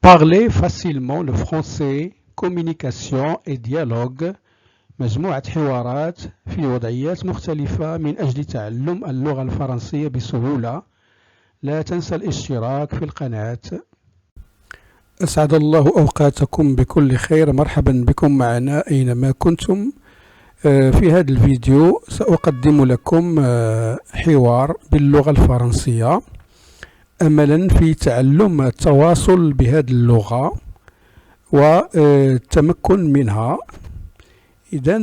Parler facilement le français communication et dialogue مجموعة حوارات في وضعيات مختلفة من أجل تعلم اللغة الفرنسية بسهولة. لا تنسى الاشتراك في القناة. أسعد الله أوقاتكم بكل خير. مرحبا بكم معنا أينما كنتم. في هذا الفيديو سأقدم لكم حوار باللغة الفرنسية أملا في تعلم التواصل بهذه اللغة والتمكن منها. إذا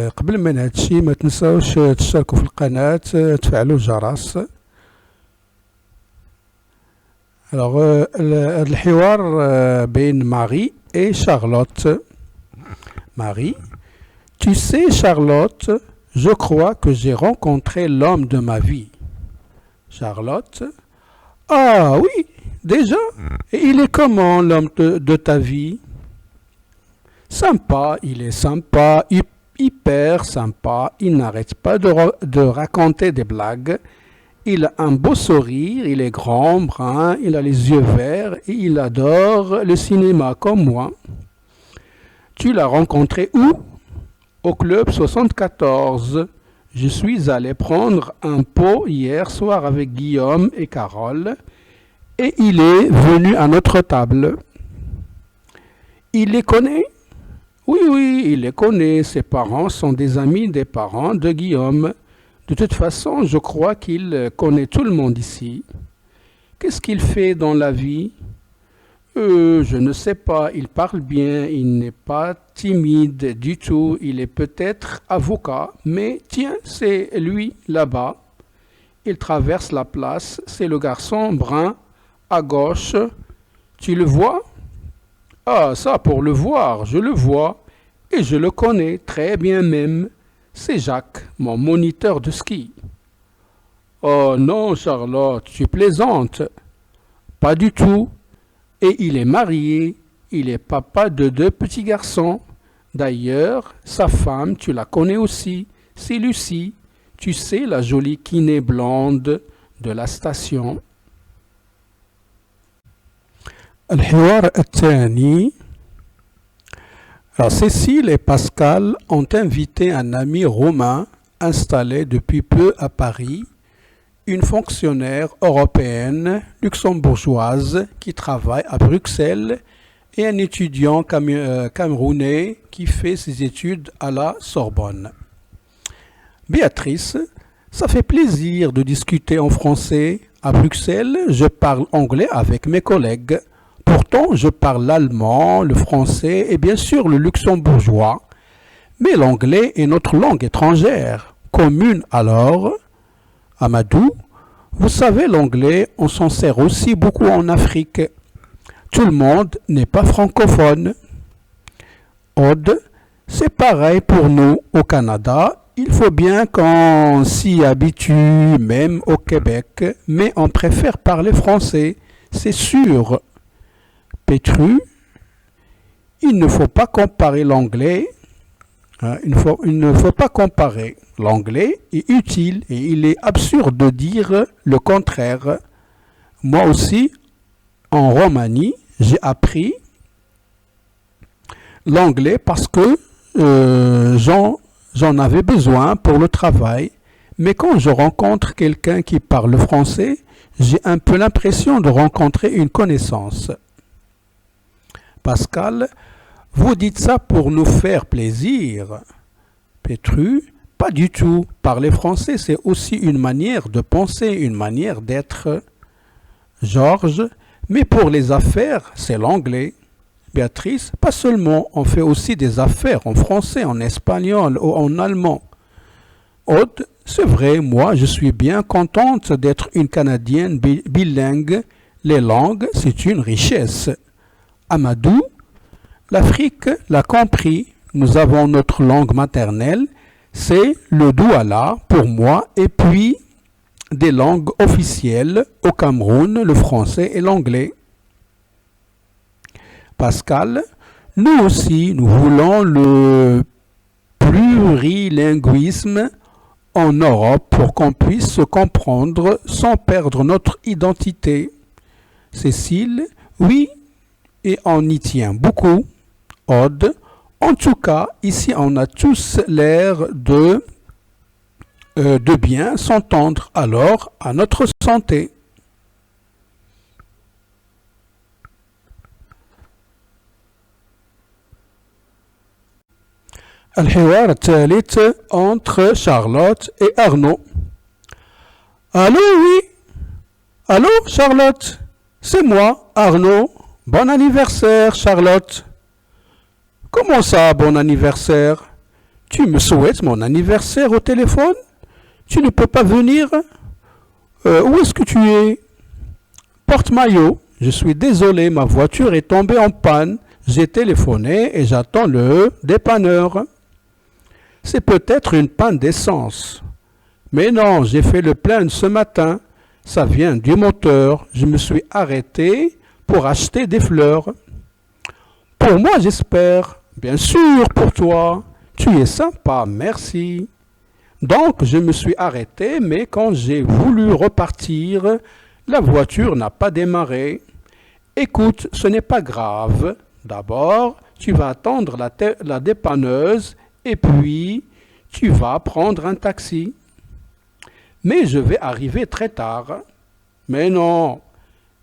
قبل من هذا الشيء ما تنسوش تشتركوا في القناة، تفعلوا الجرس. هذا الحوار بين ماري et Charlotte. Marie: Tu sais Charlotte, je crois que j'ai rencontré l'homme de ma vie. Charlotte: Ah oui, déjà? Et il est comment l'homme de ta vie? Sympa, il est sympa, hyper sympa, il n'arrête pas de raconter des blagues. Il a un beau sourire, il est grand, brun, il a les yeux verts et il adore le cinéma comme moi. Tu l'as rencontré où? Au club 74. Je suis allé prendre un pot hier soir avec Guillaume et Carole et il est venu à notre table. Il les connaît? Oui, il les connaît. Ses parents sont des amis des parents de Guillaume. De toute façon, je crois qu'il connaît tout le monde ici. Qu'est-ce qu'il fait dans la vie? Je ne sais pas. Il parle bien. Il n'est pas timide du tout. Il est peut-être avocat. Mais tiens, c'est lui là-bas. Il traverse la place. C'est le garçon brun à gauche. Tu le vois? Ah, ça, pour le voir, je le vois. Et je le connais très bien même. C'est Jacques, mon moniteur de ski. Oh non, Charlotte, tu plaisantes. Pas du tout. Et il est marié. Il est papa de 2 petits garçons. D'ailleurs, sa femme, tu la connais aussi. C'est Lucie. Tu sais, la jolie kiné blonde de la station. الحوار الثاني. Cécile et Pascal ont invité un ami roumain installé depuis peu à Paris, une fonctionnaire européenne luxembourgeoise qui travaille à Bruxelles et un étudiant camerounais qui fait ses études à la Sorbonne. Béatrice: ça fait plaisir de discuter en français. À Bruxelles, je parle anglais avec mes collègues. Pourtant, je parle l'allemand, le français et bien sûr le luxembourgeois. Mais l'anglais est notre langue étrangère. Commune alors. Amadou: vous savez, l'anglais, on s'en sert aussi beaucoup en Afrique. Tout le monde n'est pas francophone. Aude: c'est pareil pour nous au Canada. Il faut bien qu'on s'y habitue, même au Québec. Mais on préfère parler français, c'est sûr. Pétru: il ne faut pas comparer l'anglais. Il ne faut pas comparer. L'anglais est utile et il est absurde de dire le contraire. Moi aussi, en Roumanie, j'ai appris l'anglais parce que j'en avais besoin pour le travail. Mais quand je rencontre quelqu'un qui parle français, j'ai un peu l'impression de rencontrer une connaissance. Pascal: vous dites ça pour nous faire plaisir. Pétru: pas du tout. Parler français, c'est aussi une manière de penser, une manière d'être. Georges: mais pour les affaires, c'est l'anglais. Béatrice: pas seulement, on fait aussi des affaires en français, en espagnol ou en allemand. Aude: c'est vrai, moi je suis bien contente d'être une Canadienne bilingue. Les langues, c'est une richesse. Amadou: l'Afrique l'a compris. Nous avons notre langue maternelle, c'est le douala pour moi, et puis des langues officielles au Cameroun, le français et l'anglais. Pascal: nous aussi, nous voulons le plurilinguisme en Europe pour qu'on puisse se comprendre sans perdre notre identité. Cécile: oui, et on y tient beaucoup. Aude. En tout cas, ici, on a tous l'air de bien s'entendre. Alors, à notre santé. الحوار الثالث entre Charlotte et Arnaud. Allô, oui. Allô, Charlotte. C'est moi, Arnaud. Bon anniversaire, Charlotte. Comment ça, bon anniversaire? Tu me souhaites mon anniversaire au téléphone? Tu ne peux pas venir? Où est-ce que tu es? Porte-maillot. Je suis désolé, ma voiture est tombée en panne. J'ai téléphoné et j'attends le dépanneur. C'est peut-être une panne d'essence. Mais non, j'ai fait le plein ce matin. Ça vient du moteur. Je me suis arrêté pour acheter des fleurs. Pour moi, j'espère. Bien sûr, pour toi. Tu es sympa, merci. Donc, je me suis arrêté, mais quand j'ai voulu repartir, la voiture n'a pas démarré. Écoute, ce n'est pas grave. D'abord, tu vas attendre la dépanneuse et puis tu vas prendre un taxi. Mais je vais arriver très tard. Mais non,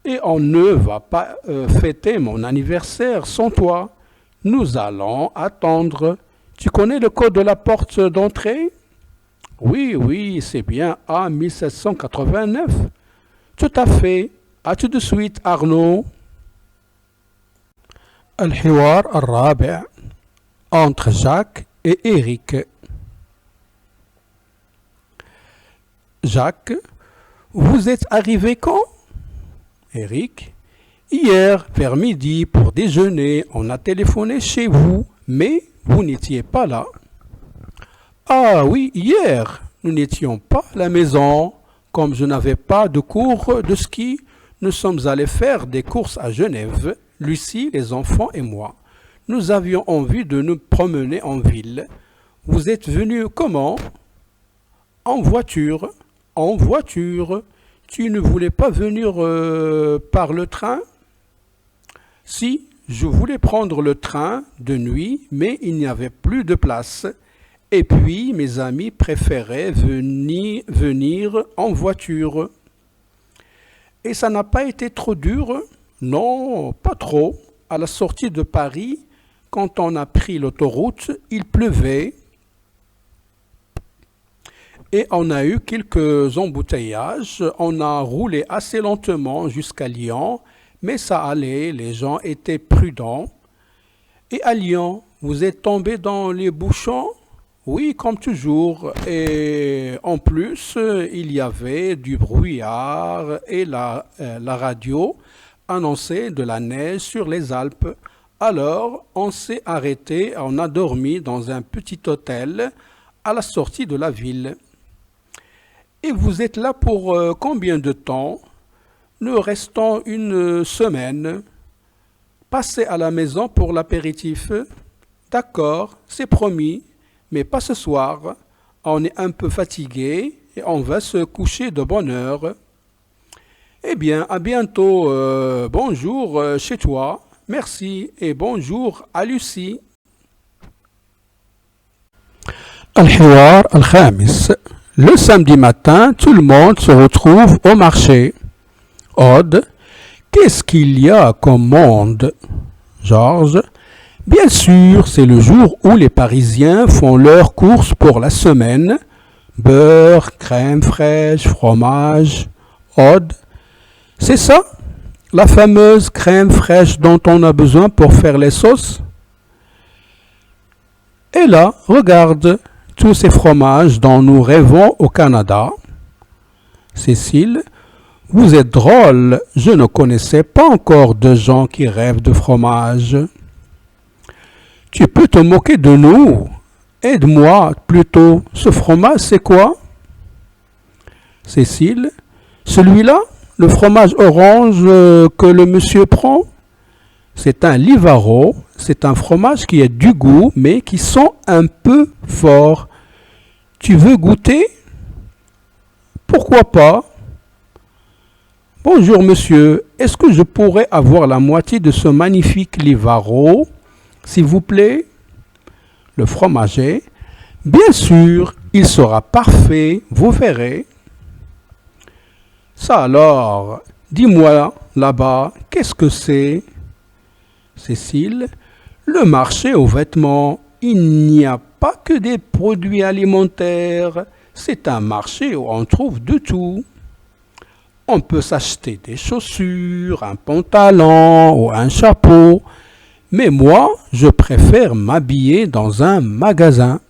et on ne va pas fêter mon anniversaire sans toi. Nous allons attendre. Tu connais le code de la porte d'entrée? Oui, oui, c'est bien A1789. Tout à fait. À tout de suite, Arnaud. الحوار الرابع entre Jacques et Eric. Jacques, vous êtes arrivé quand? Eric, hier vers midi pour déjeuner, on a téléphoné chez vous, mais vous n'étiez pas là. Ah oui, hier, nous n'étions pas à la maison. Comme je n'avais pas de cours de ski, nous sommes allés faire des courses à Genève, Lucie, les enfants et moi. Nous avions envie de nous promener en ville. Vous êtes venus comment? En voiture. En voiture. Tu ne voulais pas venir par le train? Si, je voulais prendre le train de nuit, mais il n'y avait plus de place. Et puis, mes amis préféraient venir en voiture. Et ça n'a pas été trop dur? Non, pas trop. À la sortie de Paris, quand on a pris l'autoroute, il pleuvait. Et on a eu quelques embouteillages. On a roulé assez lentement jusqu'à Lyon, mais ça allait, les gens étaient prudents. Et à Lyon, vous êtes tombé dans les bouchons? Oui, comme toujours. Et en plus, il y avait du brouillard et la radio annonçait de la neige sur les Alpes. Alors, on s'est arrêté, on a dormi dans un petit hôtel à la sortie de la ville. Et vous êtes là pour combien de temps? Nous restons une semaine. Passez à la maison pour l'apéritif. D'accord, c'est promis, mais pas ce soir. On est un peu fatigué et on va se coucher de bonne heure. Eh bien, à bientôt. Bonjour chez toi. Merci et bonjour à Lucie. الحوار الخامس. Le samedi matin, tout le monde se retrouve au marché. Aude, qu'est-ce qu'il y a comme monde? Georges, bien sûr, c'est le jour où les Parisiens font leurs courses pour la semaine. Beurre, crème fraîche, fromage. Aude, c'est ça? La fameuse crème fraîche dont on a besoin pour faire les sauces? Et là, regarde, tous ces fromages dont nous rêvons au Canada. Cécile, vous êtes drôle, je ne connaissais pas encore de gens qui rêvent de fromage. Tu peux te moquer de nous. Aide-moi plutôt. Ce fromage, c'est quoi? Cécile, celui-là, le fromage orange que le monsieur prend, c'est un Livaro. C'est un fromage qui a du goût, mais qui sent un peu fort. Tu veux goûter? Pourquoi pas? Bonjour monsieur, est-ce que je pourrais avoir la moitié de ce magnifique Livaro, s'il vous plaît? Le fromager. Bien sûr, il sera parfait, vous verrez. Ça alors, dis-moi là-bas, qu'est-ce que c'est? Cécile. Le marché aux vêtements. Il n'y a pas que des produits alimentaires. C'est un marché où on trouve de tout. On peut s'acheter des chaussures, un pantalon ou un chapeau. Mais moi, je préfère m'habiller dans un magasin.